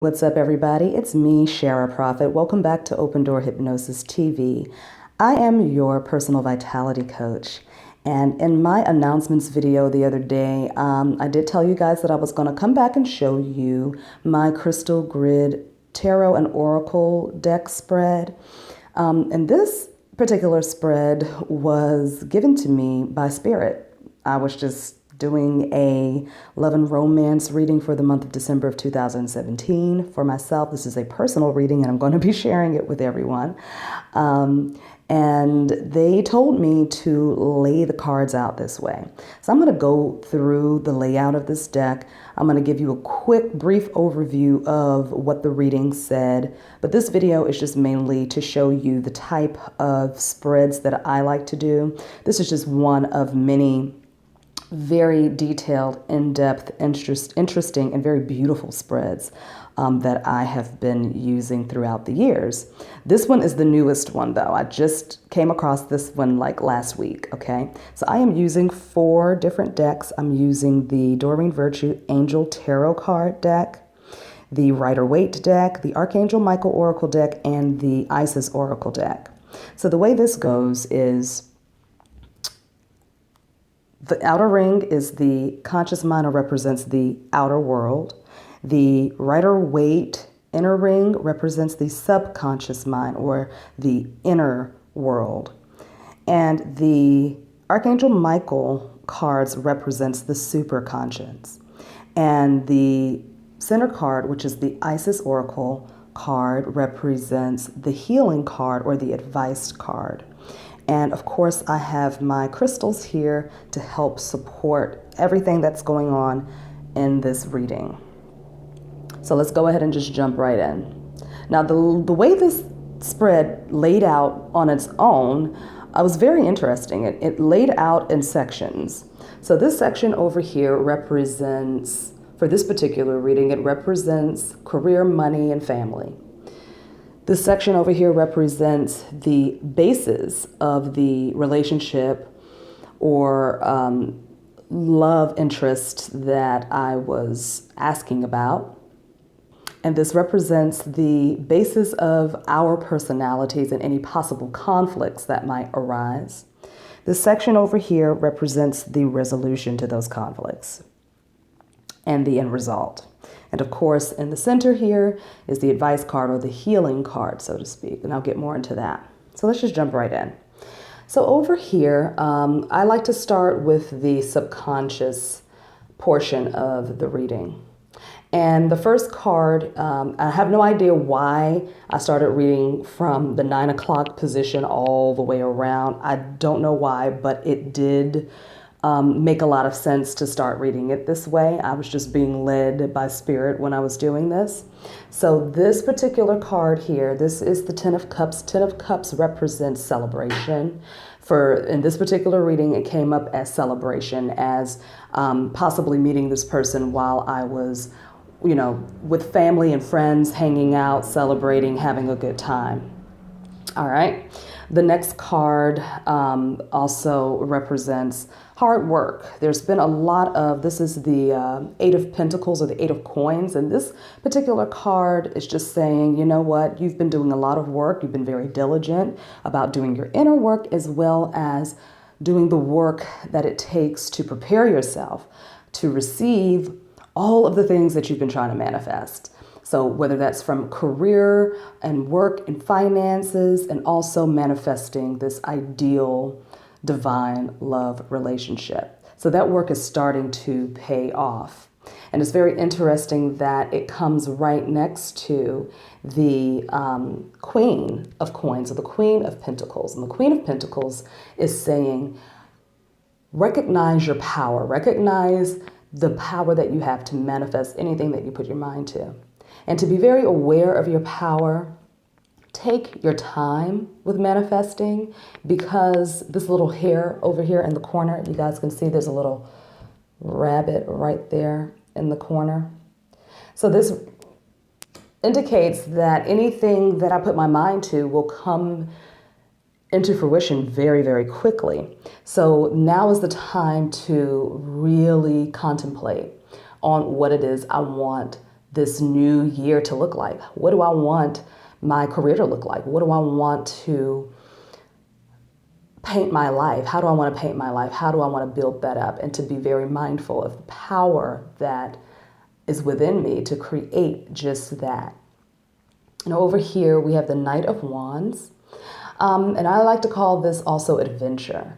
What's up, everybody? It's me, Shara Prophet. Welcome back to Open Door Hypnosis TV. I am your personal vitality coach. And in my announcements video the other day, I did tell you guys that I was going to come back and show you my crystal grid tarot and oracle deck spread. And this particular spread was given to me by Spirit. I was just doing a love and romance reading for the month of December of 2017 for myself. This is a personal reading and I'm going to be sharing it with everyone. And they told me to lay the cards out this way. So I'm going to go through the layout of this deck. I'm going to give you a quick, brief overview of what the reading said. But this video is just mainly to show you the type of spreads that I like to do. This is just one of many very detailed, in-depth, interesting, and very beautiful spreads that I have been using throughout the years. This one is the newest one, though. I just came across this one like last week, okay? So I am using 4 different decks. I'm using the Doreen Virtue Angel Tarot card deck, the Rider-Waite deck, the Archangel Michael Oracle deck, and the Isis Oracle deck. So the way this goes is the outer ring is the conscious mind, or represents the outer world. The Rider-Waite inner ring represents the subconscious mind, or the inner world. And the Archangel Michael cards represents the superconscious. And the center card, which is the Isis Oracle card, represents the healing card, or the advice card. And of course, I have my crystals here to help support everything that's going on in this reading. So let's go ahead and just jump right in. Now, the way this spread laid out on its own was very interesting. It laid out in sections. So this section over here represents, for this particular reading, it represents career, money, and family. This section over here represents the basis of the relationship or love interest that I was asking about. And this represents the basis of our personalities and any possible conflicts that might arise. This section over here represents the resolution to those conflicts and the end result. And of course, in the center here is the advice card, or the healing card, so to speak. And I'll get more into that. So let's just jump right in. So over here, I like to start with the subconscious portion of the reading. And the first card, I have no idea why I started reading from the 9 o'clock position all the way around. I don't know why, but it did make a lot of sense to start reading it this way. I was just being led by Spirit when I was doing this. So this particular card here, this is the 10 of Cups. 10 of Cups represents celebration. In this particular reading, it came up as celebration, as possibly meeting this person while I was, with family and friends, hanging out, celebrating, having a good time. All right. The next card also represents hard work. There's been a lot of, this is the 8 of Pentacles, or the 8 of Coins. And this particular card is just saying, you know what, you've been doing a lot of work. You've been very diligent about doing your inner work, as well as doing the work that it takes to prepare yourself to receive all of the things that you've been trying to manifest. So whether that's from career and work and finances, and also manifesting this ideal divine love relationship. So that work is starting to pay off. And it's very interesting that it comes right next to the Queen of Coins, or the Queen of Pentacles. And the Queen of Pentacles is saying, recognize your power, recognize the power that you have to manifest anything that you put your mind to. And to be very aware of your power, take your time with manifesting, because this little hair over here in the corner, you guys can see there's a little rabbit right there in the corner. So this indicates that anything that I put my mind to will come into fruition very, very quickly. So now is the time to really contemplate on what it is I want this new year to look like? What do I want my career to look like? What do I want to paint my life? How do I want to paint my life? How do I want to build that up? And to be very mindful of the power that is within me to create just that. And over here, we have the Knight of Wands. And I like to call this also adventure,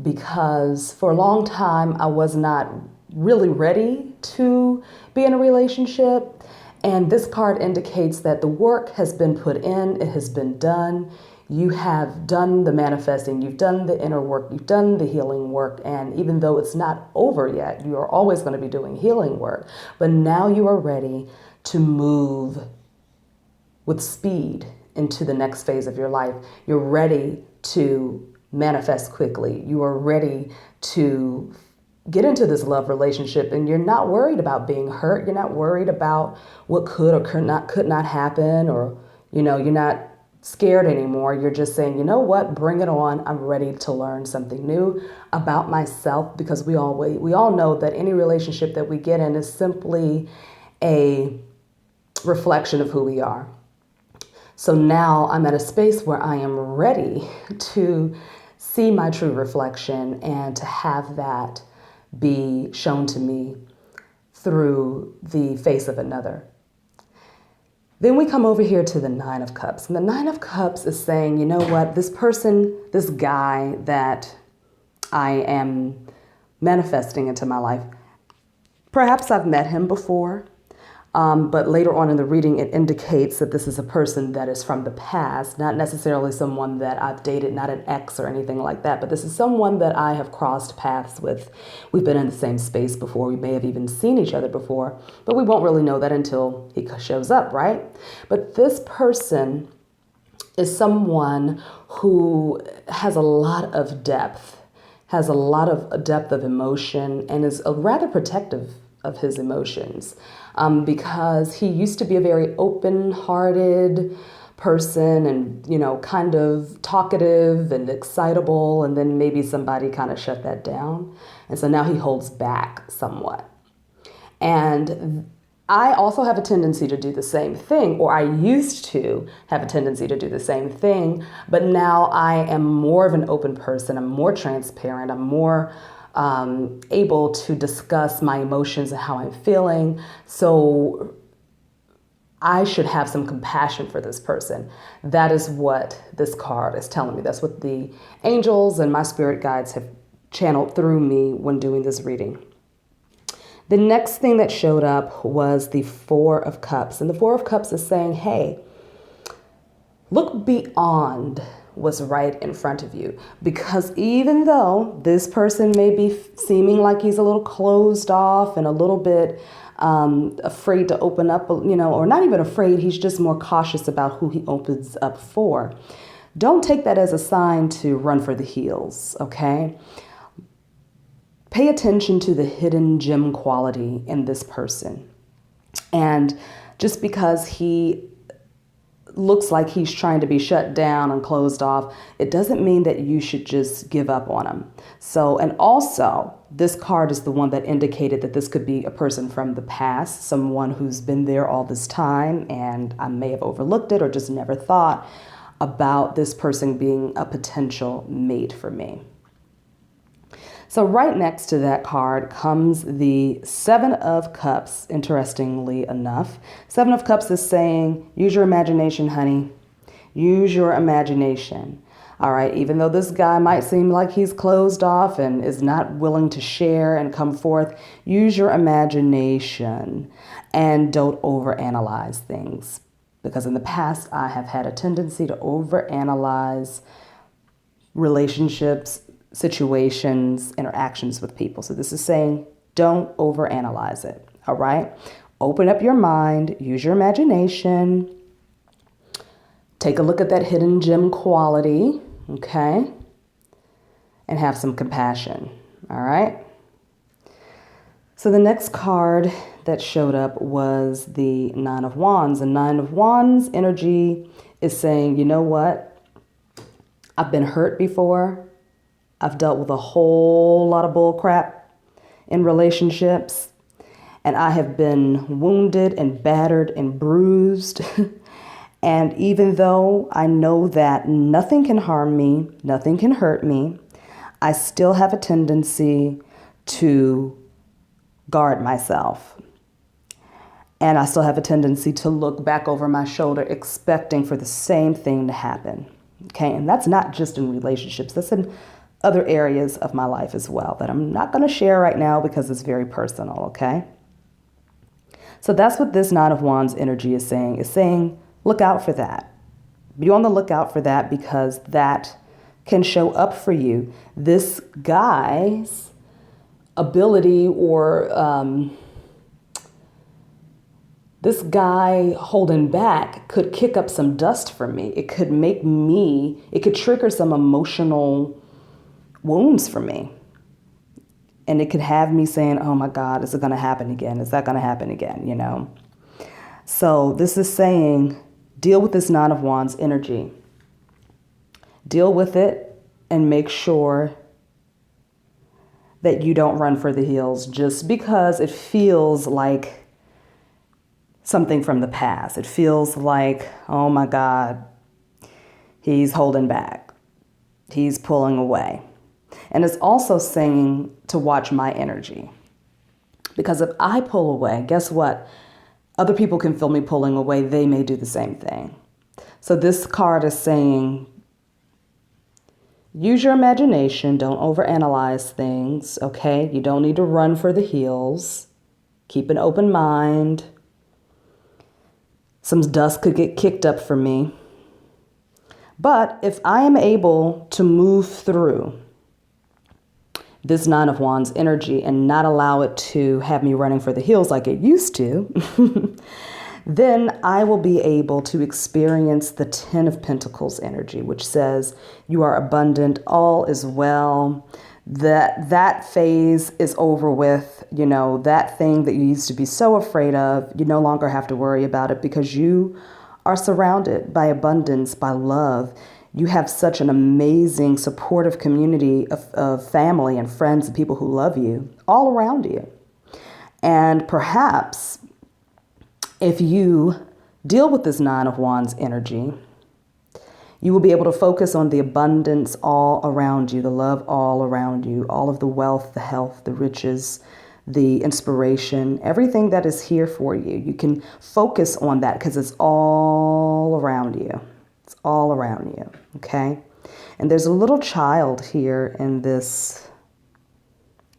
because for a long time, I was not really ready to be in a relationship. And this card indicates that the work has been put in, it has been done. You have done the manifesting, you've done the inner work, you've done the healing work. And even though it's not over yet, you are always going to be doing healing work. But now you are ready to move with speed into the next phase of your life. You're ready to manifest quickly. You are ready to get into this love relationship, and you're not worried about being hurt. You're not worried about what could or could not happen, or you're not scared anymore. You're just saying, you know what, bring it on. I'm ready to learn something new about myself, because we all know that any relationship that we get in is simply a reflection of who we are. So now I'm at a space where I am ready to see my true reflection and to have that be shown to me through the face of another. Then we come over here to the Nine of Cups. And the Nine of Cups is saying, you know what, this person, this guy that I am manifesting into my life, perhaps I've met him before. But later on in the reading, it indicates that this is a person that is from the past, not necessarily someone that I've dated, not an ex or anything like that, but this is someone that I have crossed paths with. We've been in the same space before. We may have even seen each other before, but we won't really know that until he shows up, right? But this person is someone who has a lot of depth, has a lot of depth of emotion, and is rather protective of his emotions. Because he used to be a very open-hearted person and, kind of talkative and excitable, and then maybe somebody kind of shut that down. And so now he holds back somewhat. And I also have a tendency to do the same thing, or I used to have a tendency to do the same thing, but now I am more of an open person. I'm more transparent. I'm more able to discuss my emotions and how I'm feeling. So I should have some compassion for this person. That is what this card is telling me. That's what the angels and my spirit guides have channeled through me when doing this reading. The next thing that showed up was the Four of Cups. And the Four of Cups is saying, hey, look beyond what's right in front of you, because even though this person may be seeming like he's a little closed off and a little bit afraid to open up, or not even afraid, he's just more cautious about who he opens up for. Don't take that as a sign to run for the hills, okay? Pay attention to the hidden gem quality in this person. And just because he looks like he's trying to be shut down and closed off, it doesn't mean that you should just give up on him. So, and also, this card is the one that indicated that this could be a person from the past, someone who's been there all this time, and I may have overlooked it or just never thought about this person being a potential mate for me. So right next to that card comes the Seven of Cups, interestingly enough. Seven of Cups is saying, use your imagination, honey. Use your imagination. All right, even though this guy might seem like he's closed off and is not willing to share and come forth, use your imagination and don't overanalyze things. Because in the past, I have had a tendency to overanalyze relationships, situations, interactions with people. So this is saying, don't overanalyze it, all right? Open up your mind, use your imagination, take a look at that hidden gem quality, okay? And have some compassion, all right? So the next card that showed up was the Nine of Wands. And Nine of Wands energy is saying, you know what? I've been hurt before. I've dealt with a whole lot of bull crap in relationships, And I have been wounded and battered and bruised. And even though I know that nothing can harm me, nothing can hurt me, I still have a tendency to guard myself. And I still have a tendency to look back over my shoulder, expecting for the same thing to happen. Okay, and that's not just in relationships, that's in other areas of my life as well that I'm not going to share right now because it's very personal, okay? So that's what this Nine of Wands energy is saying. It's saying, look out for that. Be on the lookout for that because that can show up for you. This guy's ability or this guy holding back could kick up some dust for me. It could it could trigger some emotional wounds for me. And it could have me saying, oh my God, is it going to happen again? Is that going to happen again? You know? So this is saying, deal with this Nine of Wands energy. Deal with it and make sure that you don't run for the hills just because it feels like something from the past. It feels like, oh my God, he's holding back. He's pulling away. And it's also saying to watch my energy. Because if I pull away, guess what? Other people can feel me pulling away. They may do the same thing. So this card is saying, use your imagination. Don't overanalyze things, okay? You don't need to run for the hills. Keep an open mind. Some dust could get kicked up for me. But if I am able to move through this Nine of Wands energy and not allow it to have me running for the hills like it used to, then I will be able to experience the Ten of Pentacles energy, which says you are abundant, all is well, that phase is over with, you know, that thing that you used to be so afraid of, you no longer have to worry about it because you are surrounded by abundance, by love. You have such an amazing, supportive community of family and friends and people who love you all around you. And perhaps if you deal with this Nine of Wands energy, you will be able to focus on the abundance all around you, the love all around you, all of the wealth, the health, the riches, the inspiration, everything that is here for you. You can focus on that because it's all around you. It's all around you, okay? And there's a little child here in this,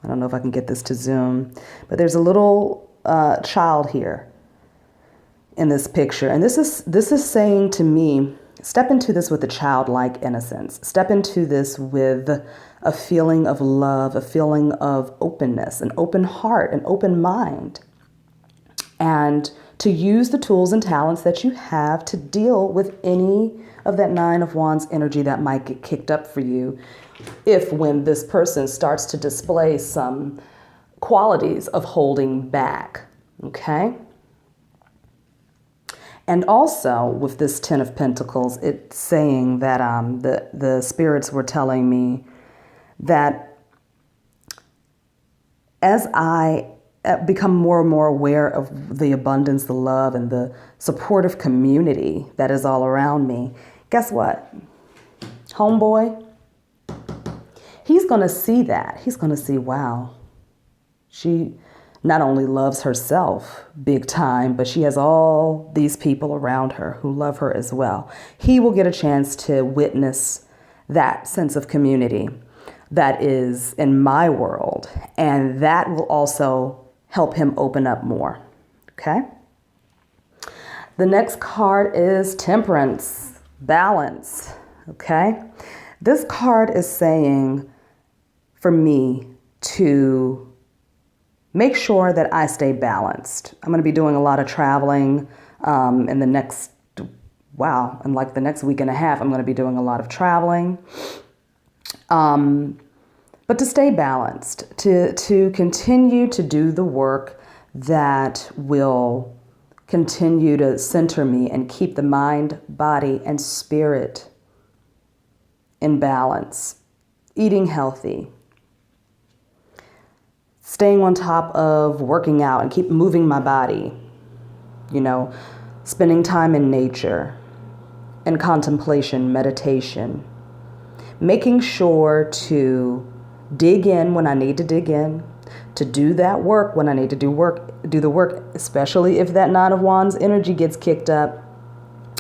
I don't know if I can get this to zoom, but there's a little child here in this picture. And this is saying to me, step into this with a childlike innocence. Step into this with a feeling of love, a feeling of openness, an open heart, an open mind. And to use the tools and talents that you have to deal with any of that Nine of Wands energy that might get kicked up for you when this person starts to display some qualities of holding back, okay? And also with this Ten of Pentacles, it's saying that the spirits were telling me that as I become more and more aware of the abundance, the love, and the supportive community that is all around me, guess what? Homeboy, he's going to see that. He's going to see, wow, she not only loves herself big time, but she has all these people around her who love her as well. He will get a chance to witness that sense of community that is in my world, and that will also help him open up more, okay? The next card is Temperance, balance, okay? This card is saying for me to make sure that I stay balanced. I'm going to be doing a lot of traveling in the next week and a half. I'm going to be doing a lot of traveling. But to stay balanced, to continue to do the work that will continue to center me and keep the mind, body, and spirit in balance, eating healthy, staying on top of working out and keep moving my body, spending time in nature, in contemplation, meditation, making sure to dig in when I need to dig in, to do that work when I need to do the work, especially if that Nine of Wands energy gets kicked up.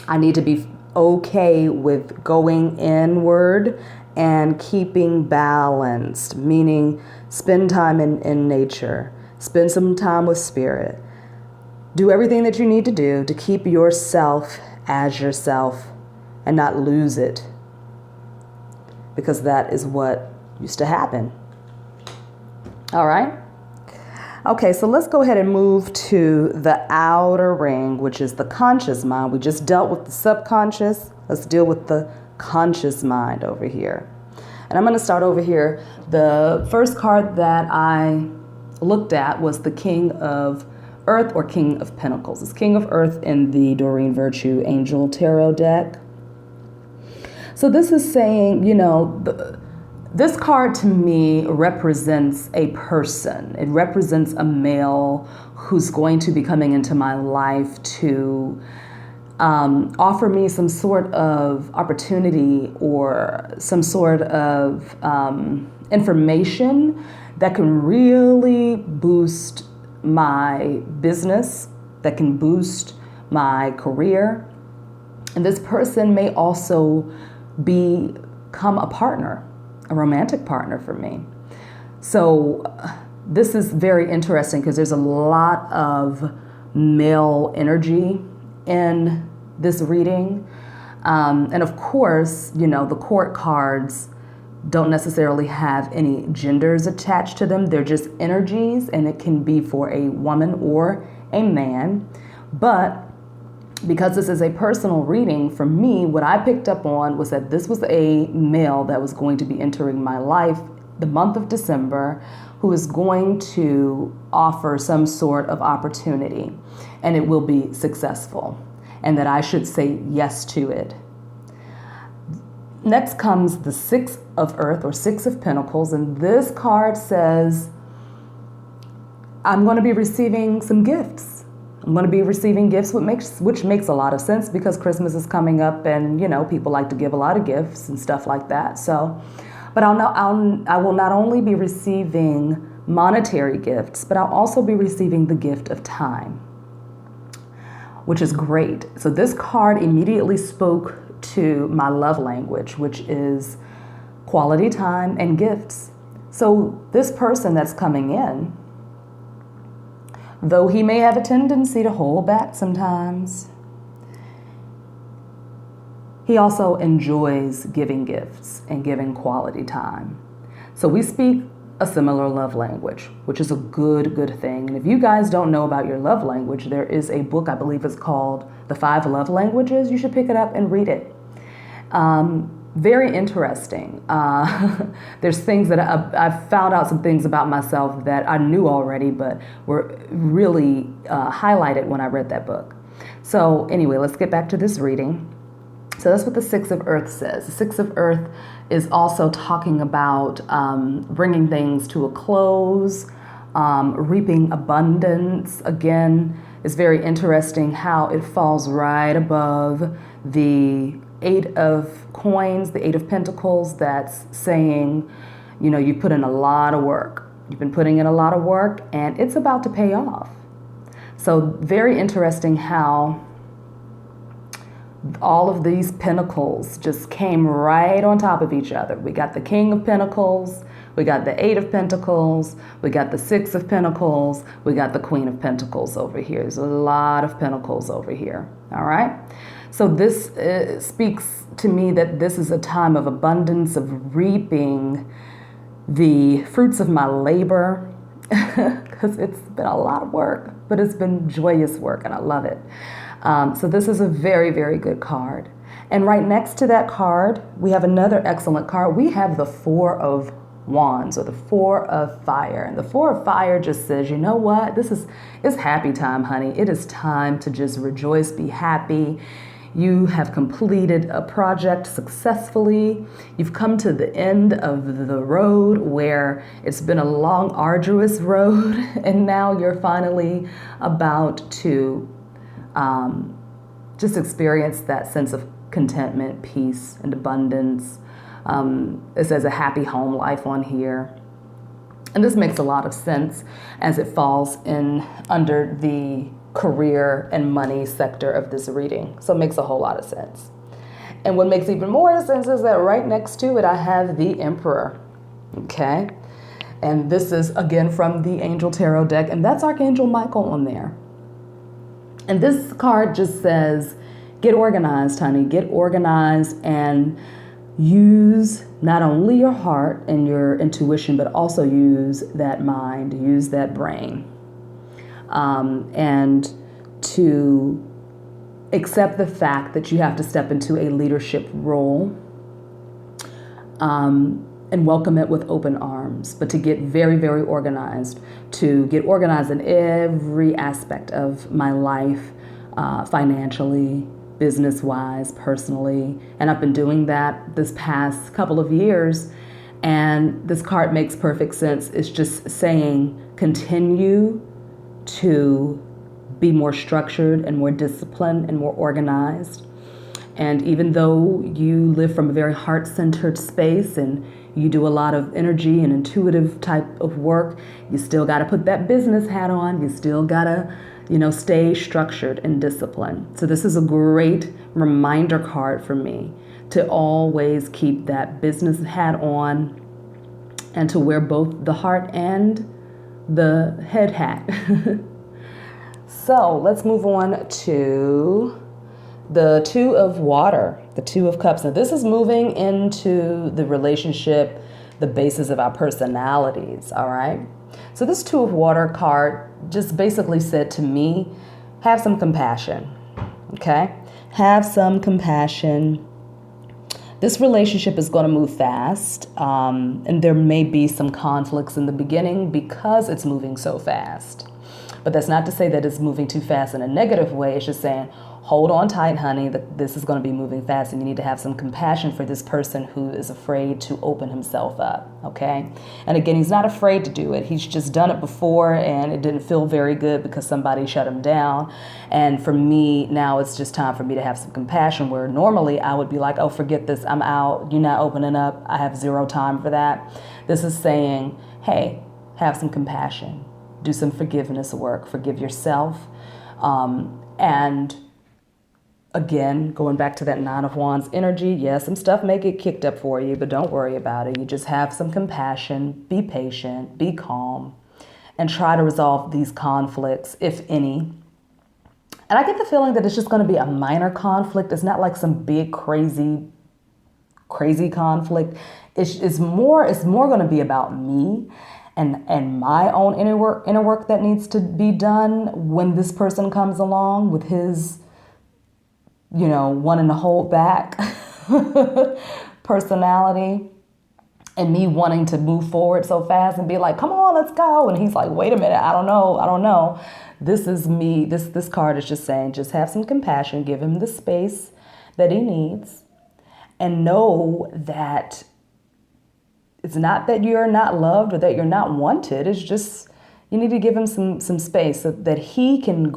I need to be okay with going inward and keeping balanced, meaning spend time in nature, spend some time with spirit. Do everything that you need to do to keep yourself as yourself and not lose it, because that is what used to happen. All right? Okay, so let's go ahead and move to the outer ring, which is the conscious mind. We just dealt with the subconscious. Let's deal with the conscious mind over here. And I'm going to start over here. The first card that I looked at was the King of Earth, or King of Pentacles. It's King of Earth in the Doreen Virtue Angel Tarot deck. So this is saying, this card to me represents a person. It represents a male who's going to be coming into my life to offer me some sort of opportunity or some sort of information that can really boost my business, that can boost my career. And this person may also become a partner, a romantic partner for me. So this is very interesting because there's a lot of male energy in this reading. And of course, the court cards don't necessarily have any genders attached to them. They're just energies, and it can be for a woman or a man. But because this is a personal reading, for me, what I picked up on was that this was a male that was going to be entering my life the month of December, who is going to offer some sort of opportunity, and it will be successful, and that I should say yes to it. Next comes the Six of Earth, or Six of Pentacles, and this card says, I'm going to be receiving some gifts. I'm going to be receiving gifts, which makes a lot of sense because Christmas is coming up, and people like to give a lot of gifts and stuff like that. So, but I will not only be receiving monetary gifts, but I'll also be receiving the gift of time, which is great. So this card immediately spoke to my love language, which is quality time and gifts. So this person that's coming in, though he may have a tendency to hold back sometimes, he also enjoys giving gifts and giving quality time. So we speak a similar love language, which is a good thing. And if you guys don't know about your love language, there is a book, I believe it's called The 5 Love Languages. You should pick it up and read it. Very interesting. There's things that I've found out some things about myself that I knew already, but were really highlighted when I read that book. So anyway, let's get back to this reading. So that's what the Six of Earth says. The Six of Earth is also talking about bringing things to a close, reaping abundance. Again, it's very interesting how it falls right above the Eight of Coins, the Eight of Pentacles, that's saying, you put in a lot of work. You've been putting in a lot of work, and it's about to pay off. So very interesting how all of these pentacles just came right on top of each other. We got the King of Pentacles, we got the Eight of Pentacles, we got the Six of Pentacles, we got the Queen of Pentacles over here. There's a lot of pentacles over here, all right? So this speaks to me that this is a time of abundance, of reaping the fruits of my labor, because it's been a lot of work, but it's been joyous work, and I love it. So this is a very good card. And right next to that card, we have another excellent card. We have the Four of Wands, or the Four of Fire. And the Four of Fire just says, you know what? It's happy time, honey. It is time to just rejoice, be happy. You have completed a project successfully. You've come to the end of the road where it's been a long, arduous road, and now you're finally about to just experience that sense of contentment, peace, and abundance. It says a happy home life on here. And this makes a lot of sense as it falls in under the career and money sector of this reading. So it makes a whole lot of sense. And what makes even more sense is that right next to it, I have the Emperor. Okay. And this is again from the Angel Tarot deck, and that's Archangel Michael on there. And this card just says, get organized, honey, get organized and use not only your heart and your intuition, but also use that mind, use that brain. And to accept the fact that you have to step into a leadership role and welcome it with open arms, but to get very, very organized, to get organized in every aspect of my life, financially, business-wise, personally. And I've been doing that this past couple of years. And this card makes perfect sense. It's just saying, continue to be more structured and more disciplined and more organized. And even though you live from a very heart-centered space and you do a lot of energy and intuitive type of work, you still got to put that business hat on. You still got to stay structured and disciplined. So this is a great reminder card for me to always keep that business hat on and to wear both the heart and the head hat. So let's move on to the Two of Water, the Two of Cups. Now this is moving into the relationship, the basis of our personalities, all right? So this Two of Water card just basically said to me, have some compassion, okay? Have some compassion. This relationship is going to move fast, and there may be some conflicts in the beginning because it's moving so fast. But that's not to say that it's moving too fast in a negative way. It's just saying, hold on tight, honey, that this is going to be moving fast, and you need to have some compassion for this person who is afraid to open himself up, okay? And again, he's not afraid to do it. He's just done it before, and it didn't feel very good because somebody shut him down. And for me, now it's just time for me to have some compassion, where normally I would be like, oh, forget this, I'm out, you're not opening up, I have zero time for that. This is saying, hey, have some compassion. Do some forgiveness work, forgive yourself. And again, going back to that Nine of Wands energy, yes, some stuff may get kicked up for you, but don't worry about it. You just have some compassion, be patient, be calm, and try to resolve these conflicts, if any. And I get the feeling that it's just going to be a minor conflict. It's not like some big, crazy conflict. It's more going to be about me and my own inner work that needs to be done when this person comes along with his, wanting to hold back personality, and me wanting to move forward so fast and be like, come on, let's go. And he's like, wait a minute, I don't know. This is me. This card is just saying, just have some compassion, give him the space that he needs, and know that it's not that you're not loved or that you're not wanted. It's just you need to give him some space so that he can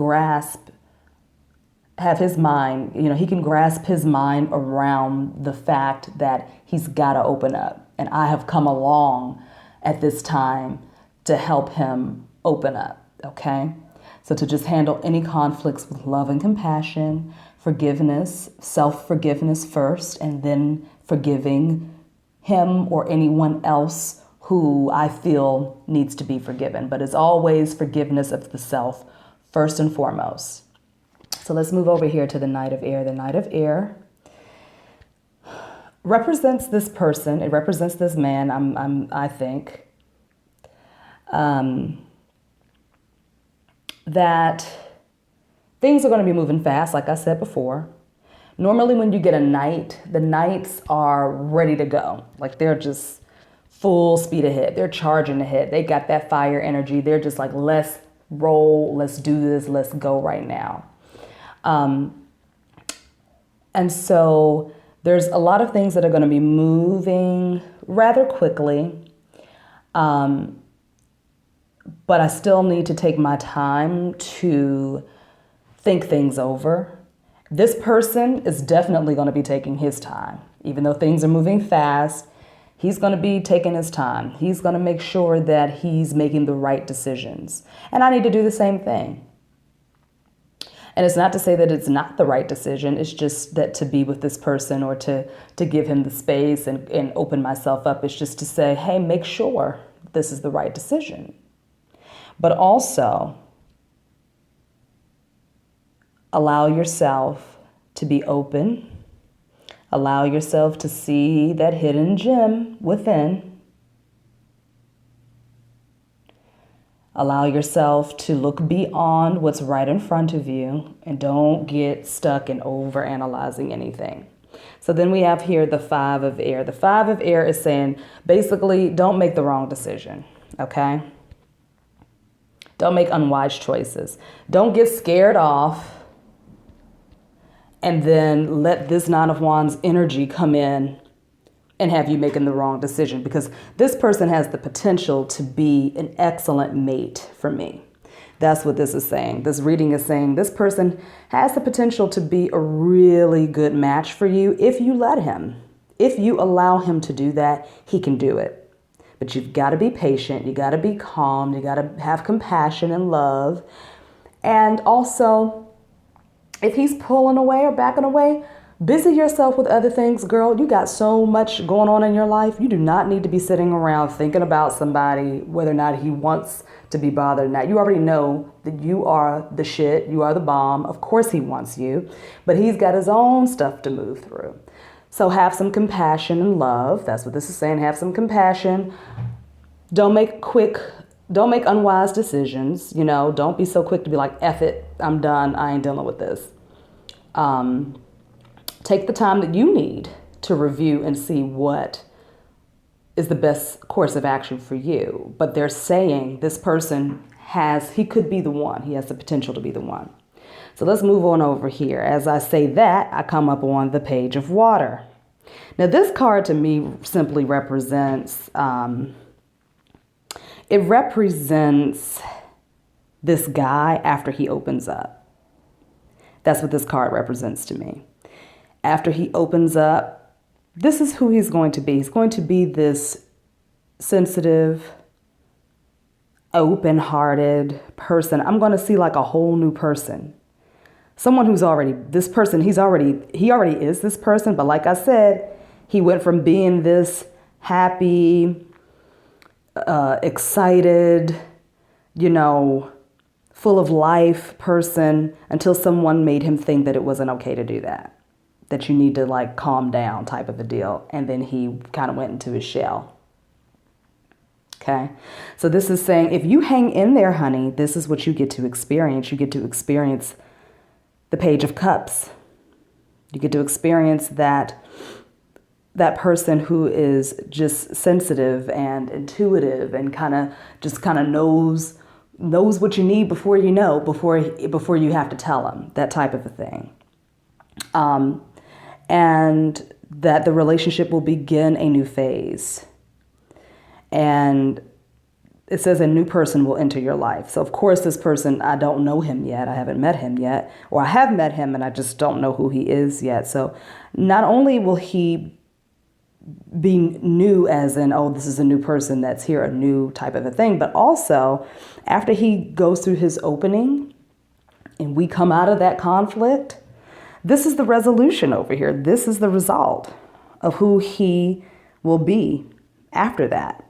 have his mind, he can grasp his mind around the fact that he's got to open up. And I have come along at this time to help him open up, okay? So to just handle any conflicts with love and compassion, forgiveness, self-forgiveness first, and then forgiving him or anyone else who I feel needs to be forgiven. But it's always forgiveness of the self first and foremost. So let's move over here to the Knight of Air. The Knight of Air represents this person. It represents this man, I think, that things are going to be moving fast, like I said before. Normally when you get a knight, the knights are ready to go. Like they're just full speed ahead. They're charging ahead. They got that fire energy. They're just like, let's roll, let's do this, let's go right now. And so there's a lot of things that are going to be moving rather quickly. But I still need to take my time to think things over. This person is definitely going to be taking his time. Even though things are moving fast, he's going to be taking his time. He's going to make sure that he's making the right decisions. And I need to do the same thing. And it's not to say that it's not the right decision. It's just that to be with this person or to give him the space and open myself up, it's just to say, hey, make sure this is the right decision. But also allow yourself to be open. Allow yourself to see that hidden gem within. Allow yourself to look beyond what's right in front of you and don't get stuck in overanalyzing anything. So then we have here the 5 of air. The 5 of air is saying, basically, don't make the wrong decision, okay? Don't make unwise choices. Don't get scared off and then let this 9 of Wands energy come in and have you making the wrong decision, because this person has the potential to be an excellent mate for me. That's what this is saying. This reading is saying this person has the potential to be a really good match for you if you let him. If you allow him to do that, he can do it. But you've got to be patient. You got to be calm. You got to have compassion and love. And also, if he's pulling away or backing away, busy yourself with other things, girl. You got so much going on in your life. You do not need to be sitting around thinking about somebody, whether or not he wants to be bothered or not. You already know that you are the shit. You are the bomb. Of course he wants you, but he's got his own stuff to move through. So have some compassion and love. That's what this is saying. Have some compassion. Don't make unwise decisions. You know, don't be so quick to be like, F it, I'm done. I ain't dealing with this. Take the time that you need to review and see what is the best course of action for you. But they're saying this person he could be the one. He has the potential to be the one. So let's move on over here. As I say that, I come up on the Page of Water. Now this card to me simply represents, it represents this guy after he opens up. That's what this card represents to me. After he opens up, this is who he's going to be. He's going to be this sensitive, open-hearted person. I'm going to see like a whole new person. Someone who's already this person. He already is this person. But like I said, he went from being this happy, excited, full of life person until someone made him think that it wasn't okay to do that. That you need to like calm down type of a deal. And then he kind of went into his shell. Okay. So this is saying, if you hang in there, honey, this is what you get to experience. You get to experience the Page of Cups. You get to experience that person who is just sensitive and intuitive and kind of knows what you need before you know, before you have to tell him, that type of a thing. And that the relationship will begin a new phase. And it says a new person will enter your life. So of course this person, I don't know him yet. I haven't met him yet. Or I have met him and I just don't know who he is yet. So not only will he be new as in, oh, this is a new person that's here, a new type of a thing. But also after he goes through his opening and we come out of that conflict, this is the resolution over here. This is the result of who he will be after that,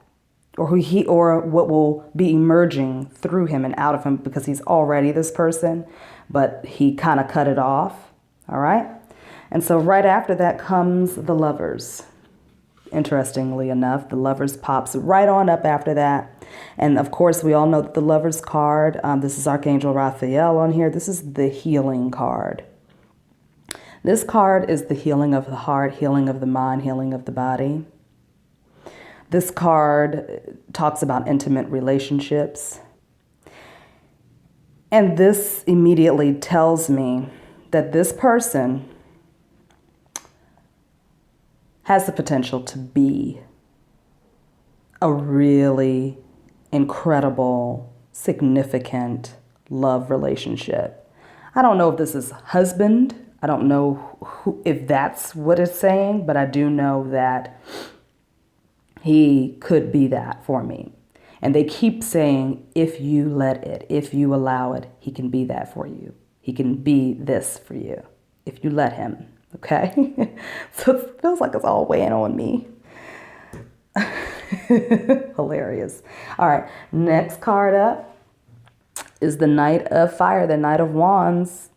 or what will be emerging through him and out of him, because he's already this person, but he kind of cut it off. All right. And so right after that comes the Lovers. Interestingly enough, the Lovers pops right on up after that. And of course, we all know that the Lovers card, this is Archangel Raphael on here. This is the healing card. This card is the healing of the heart, healing of the mind, healing of the body. This card talks about intimate relationships. And this immediately tells me that this person has the potential to be a really incredible, significant love relationship. I don't know if this is husband. I don't know if that's what it's saying, but I do know that he could be that for me. And they keep saying, if you let it, if you allow it, he can be that for you. He can be this for you if you let him. Okay? So it feels like it's all weighing on me. Hilarious. All right. Next card up is the Knight of Fire, the Knight of Wands.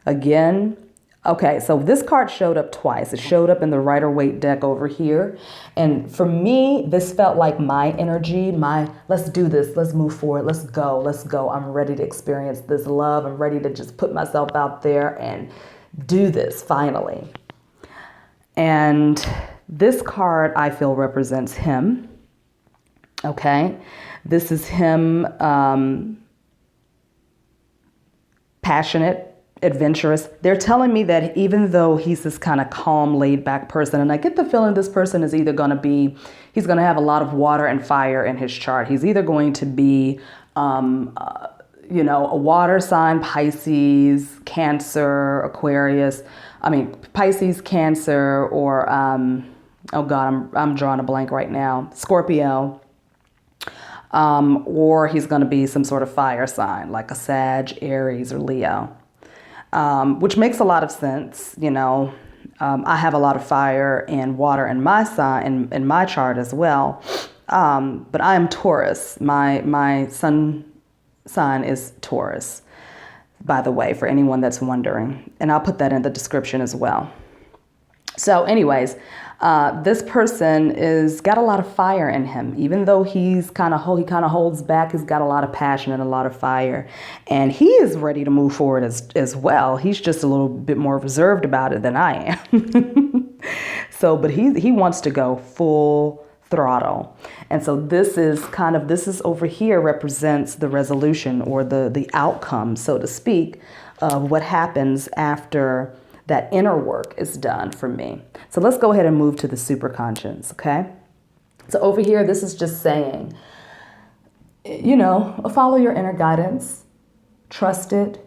Again, okay, so this card showed up twice. It showed up in the Rider-Waite deck over here. And for me, this felt like my energy, let's do this, let's move forward, let's go. I'm ready to experience this love. I'm ready to just put myself out there and do this finally. And this card, I feel, represents him. Okay, this is him, passionate, adventurous. They're telling me that even though he's this kind of calm, laid back person, and I get the feeling this person is either going to be, he's going to have a lot of water and fire in his chart. He's either going to be, a water sign, Pisces, Cancer, Aquarius. Pisces, Cancer, or, I'm drawing a blank right now, Scorpio. Or he's going to be some sort of fire sign, like a Sag, Aries, or Leo. Which makes a lot of sense. I have a lot of fire and water in my sign, in my chart as well. But I am Taurus. My sun sign is Taurus, by the way, for anyone that's wondering. And I'll put that in the description as well. So anyways, this person is got a lot of fire in him. Even though he kind of holds back, he's got a lot of passion and a lot of fire, and he is ready to move forward as well. He's just a little bit more reserved about it than I am. But he wants to go full throttle. And so this is over here represents the resolution, or the outcome, so to speak, of what happens after that inner work is done for me. So let's go ahead and move to the superconscious, okay? So over here, this is just saying, follow your inner guidance, trust it,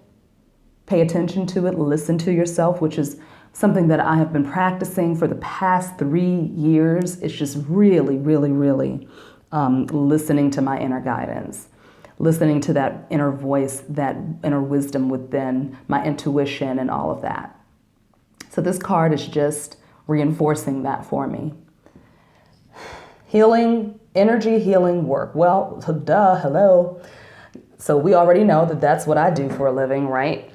pay attention to it, listen to yourself, which is something that I have been practicing for the past 3 years. It's just really, really, really listening to my inner guidance, listening to that inner voice, that inner wisdom within, my intuition and all of that. So this card is just reinforcing that for me. Healing, energy healing work. Well, hello. So we already know that that's what I do for a living, right?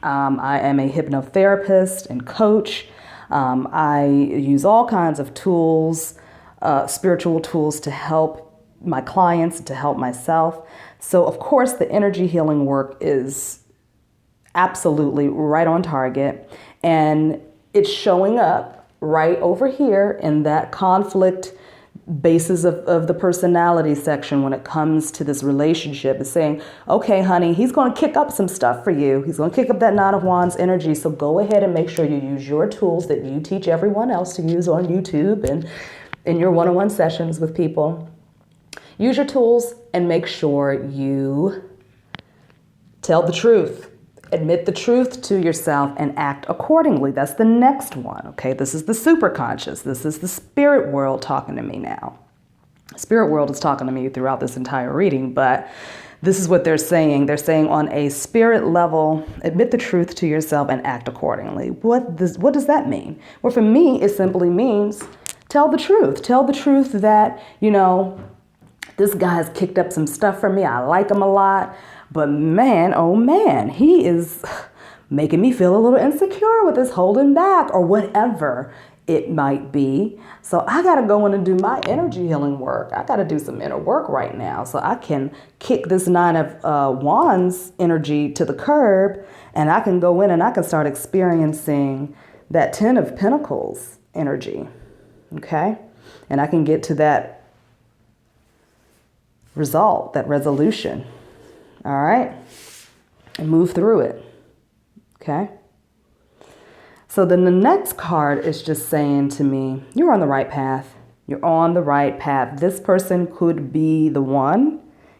I am a hypnotherapist and coach. I use all kinds of tools, spiritual tools to help my clients, to help myself. So of course the energy healing work is absolutely right on target. And it's showing up right over here in that conflict basis of the personality section when it comes to this relationship. It's saying, okay, honey, he's going to kick up some stuff for you. He's going to kick up that Nine of Wands energy. So go ahead and make sure you use your tools that you teach everyone else to use on YouTube and in your one-on-one sessions with people. Use your tools and make sure you tell the truth. Admit the truth to yourself and act accordingly. That's the next one, okay? This is the superconscious. This is the spirit world talking to me now. Spirit world is talking to me throughout this entire reading, but this is what they're saying. They're saying on a spirit level, admit the truth to yourself and act accordingly. What does that mean? Well, for me, it simply means tell the truth. Tell the truth that, this guy's kicked up some stuff for me. I like him a lot. But man, oh man, he is making me feel a little insecure with this holding back or whatever it might be. So I got to go in and do my energy healing work. I got to do some inner work right now so I can kick this Nine of Wands energy to the curb, and I can go in and I can start experiencing that Ten of Pentacles energy. Okay? And I can get to that result, that resolution. All right, and move through it, okay? So then the next card is just saying to me, you're on the right path. You're on the right path. This person could be the one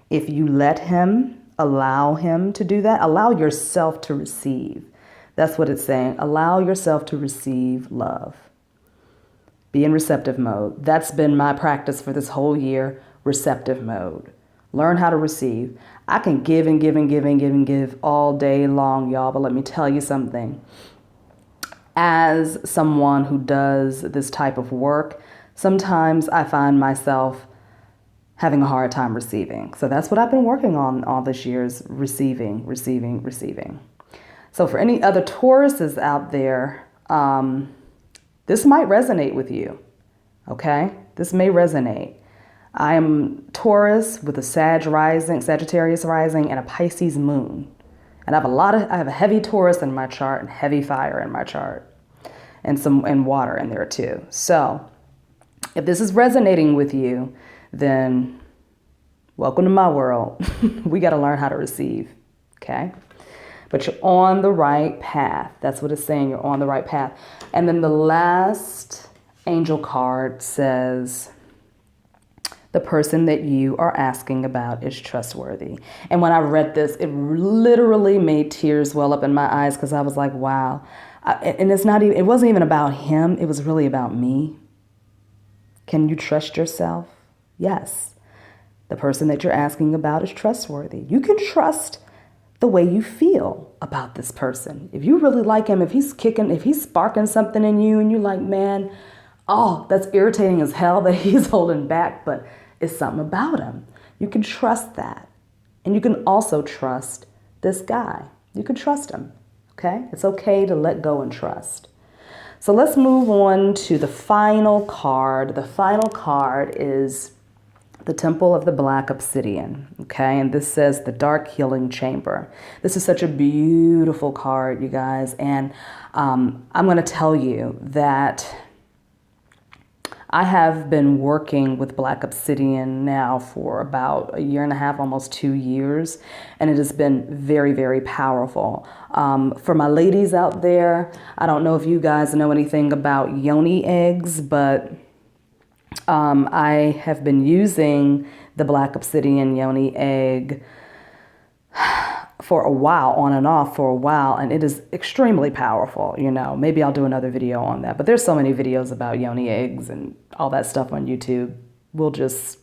if you let him, allow him to do that. Allow yourself to receive. That's what it's saying. Allow yourself to receive love. Be in receptive mode. That's been my practice for this whole year, receptive mode. Learn how to receive. I can give and give and give and give and give all day long, y'all, but let me tell you something. As someone who does this type of work, sometimes I find myself having a hard time receiving. So that's what I've been working on all this year is receiving, receiving, receiving. So for any other Tauruses out there, this might resonate with you, okay? This may resonate. I am Taurus with a Sagittarius rising, and a Pisces moon. And I have a heavy Taurus in my chart and heavy fire in my chart, and water in there too. So if this is resonating with you, then welcome to my world. We got to learn how to receive, okay? But you're on the right path. That's what it's saying. You're on the right path. And then the last angel card says, the person that you are asking about is trustworthy. And when I read this, it literally made tears well up in my eyes because I was like, wow. And it wasn't even about him. It was really about me. Can you trust yourself? Yes. The person that you're asking about is trustworthy. You can trust the way you feel about this person. If you really like him, if he's sparking something in you and you're like, man, oh, that's irritating as hell that he's holding back, but it's something about him. You can trust that. And you can also trust this guy. You can trust him, okay? It's okay to let go and trust. So let's move on to the final card. The final card is the Temple of the Black Obsidian, okay? And this says the Dark Healing Chamber. This is such a beautiful card, you guys. And I'm going to tell you that I have been working with Black Obsidian now for about 1.5 years, almost 2 years, and it has been very, very powerful. For my ladies out there, I don't know if you guys know anything about yoni eggs, but I have been using the Black Obsidian yoni egg for a while, on and off for a while, and it is extremely powerful. You know, maybe I'll do another video on that, but there's so many videos about yoni eggs and all that stuff on YouTube. We'll just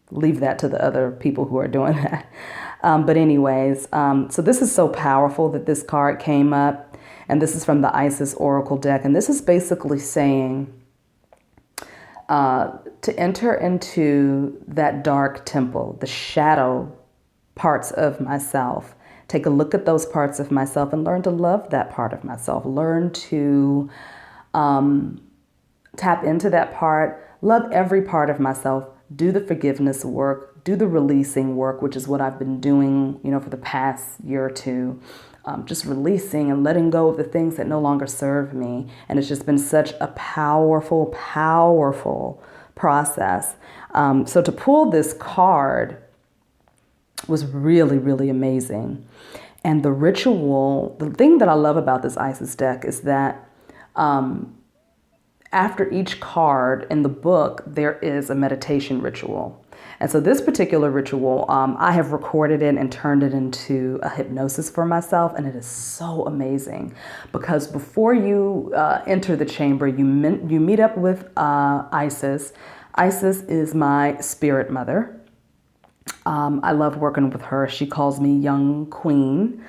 leave that to the other people who are doing that. But anyways, so this is so powerful that this card came up, and this is from the Isis Oracle deck, and this is basically saying to enter into that dark temple, the shadow parts of myself. Take a look at those parts of myself and learn to love that part of myself. Learn to tap into that part, love every part of myself, do the forgiveness work, do the releasing work, which is what I've been doing, you know, for the past year or two. Just releasing and letting go of the things that no longer serve me. And it's just been such a powerful, powerful process. So to pull this card was really, really amazing. And the ritual, the thing that I love about this Isis deck is that after each card in the book, there is a meditation ritual. And so this particular ritual, I have recorded it and turned it into a hypnosis for myself. And it is so amazing because before you enter the chamber, you meet up with Isis. Isis is my spirit mother. I love working with her. She calls me Young Queen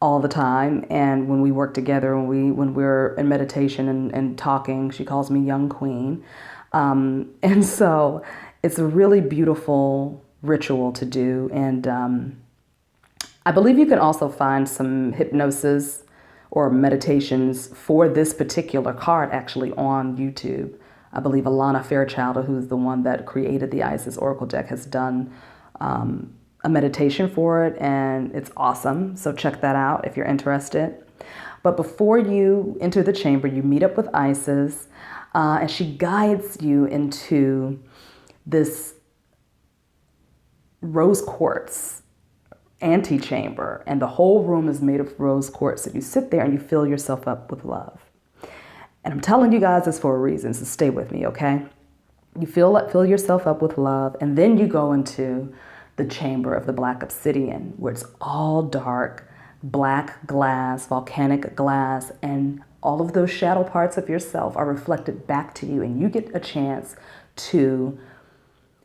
all the time. And when we work together, when we're in meditation and talking, she calls me Young Queen. And so it's a really beautiful ritual to do. And I believe you can also find some hypnosis or meditations for this particular card actually on YouTube. I believe Alana Fairchild, who's the one that created the Isis Oracle deck, has done a meditation for it, and it's awesome. So check that out if you're interested. But before you enter the chamber, you meet up with Isis, and she guides you into this rose quartz antechamber, and the whole room is made of rose quartz. So you sit there and you fill yourself up with love. And I'm telling you guys this for a reason, so stay with me, okay? You fill yourself up with love, and then you go into the chamber of the black obsidian, where it's all dark, black glass, volcanic glass, and all of those shadow parts of yourself are reflected back to you, and you get a chance to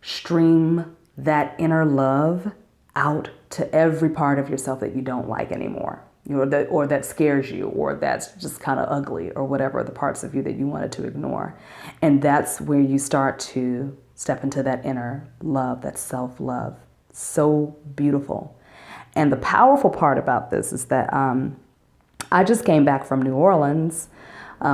stream that inner love out to every part of yourself that you don't like anymore, or that scares you, or that's just kind of ugly, or whatever, the parts of you that you wanted to ignore. And that's where you start to step into that inner love, that self-love. So beautiful. And the powerful part about this is that I just came back from New Orleans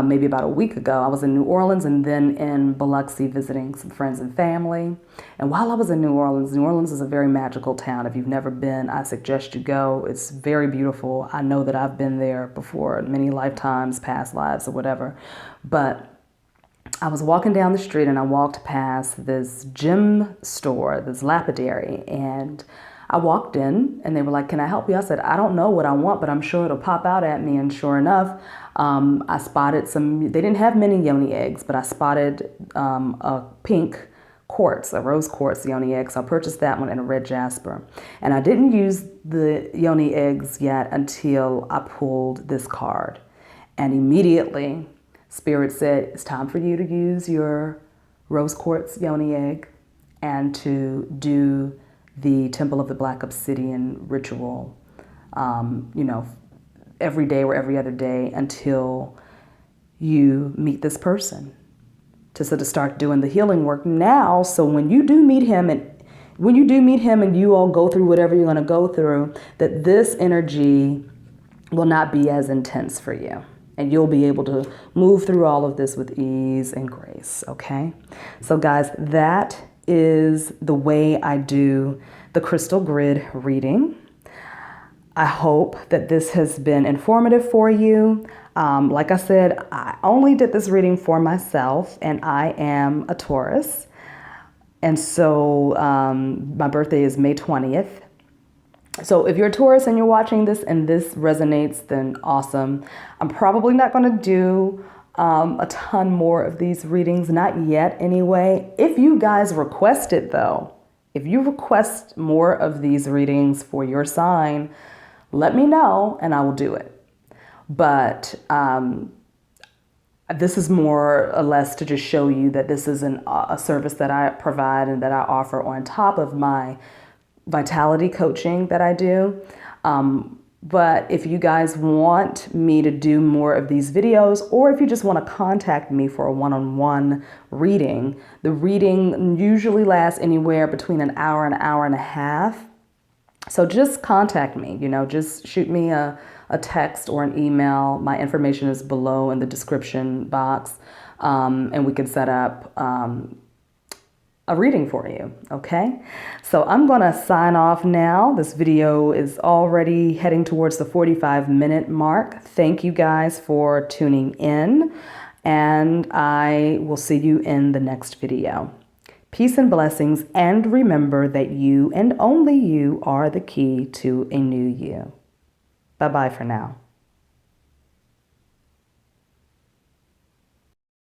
maybe about a week ago. I was in New Orleans and then in Biloxi visiting some friends and family. And while I was in New Orleans is a very magical town. If you've never been, I suggest you go. It's very beautiful. I know that I've been there before, many lifetimes, past lives or whatever. But I was walking down the street and I walked past this gem store, this lapidary, and I walked in and they were like, "Can I help you?" I said, "I don't know what I want, but I'm sure it'll pop out at me." And sure enough, I spotted some, they didn't have many yoni eggs, but I spotted a pink quartz, a rose quartz yoni egg. So I purchased that one and a red jasper. And I didn't use the yoni eggs yet until I pulled this card. And immediately, Spirit said, it's time for you to use your rose quartz yoni egg and to do the Temple of the Black Obsidian ritual, every day or every other day until you meet this person, to sort of start doing the healing work now. So when you do meet him and you all go through whatever you're going to go through, that this energy will not be as intense for you. And you'll be able to move through all of this with ease and grace, okay? So guys, that is the way I do the crystal grid reading. I hope that this has been informative for you. Like I said, I only did this reading for myself, and I am a Taurus. And so my birthday is May 20th. So if you're a Taurus and you're watching this and this resonates, then awesome. I'm probably not going to do a ton more of these readings, not yet anyway. If you guys request it though, if you request more of these readings for your sign, let me know and I will do it. But this is more or less to just show you that this is a service that I provide and that I offer on top of my vitality coaching that I do. But if you guys want me to do more of these videos, or if you just want to contact me for a one-on-one reading, the reading usually lasts anywhere between an hour and a half. So just contact me, just shoot me a text or an email. My information is below in the description box, and we can set up a reading for you, okay? So I'm gonna sign off now. This video is already heading towards the 45-minute mark. Thank you guys for tuning in, and I will see you in the next video. Peace and blessings, and remember that you and only you are the key to a new you. Bye-bye for now.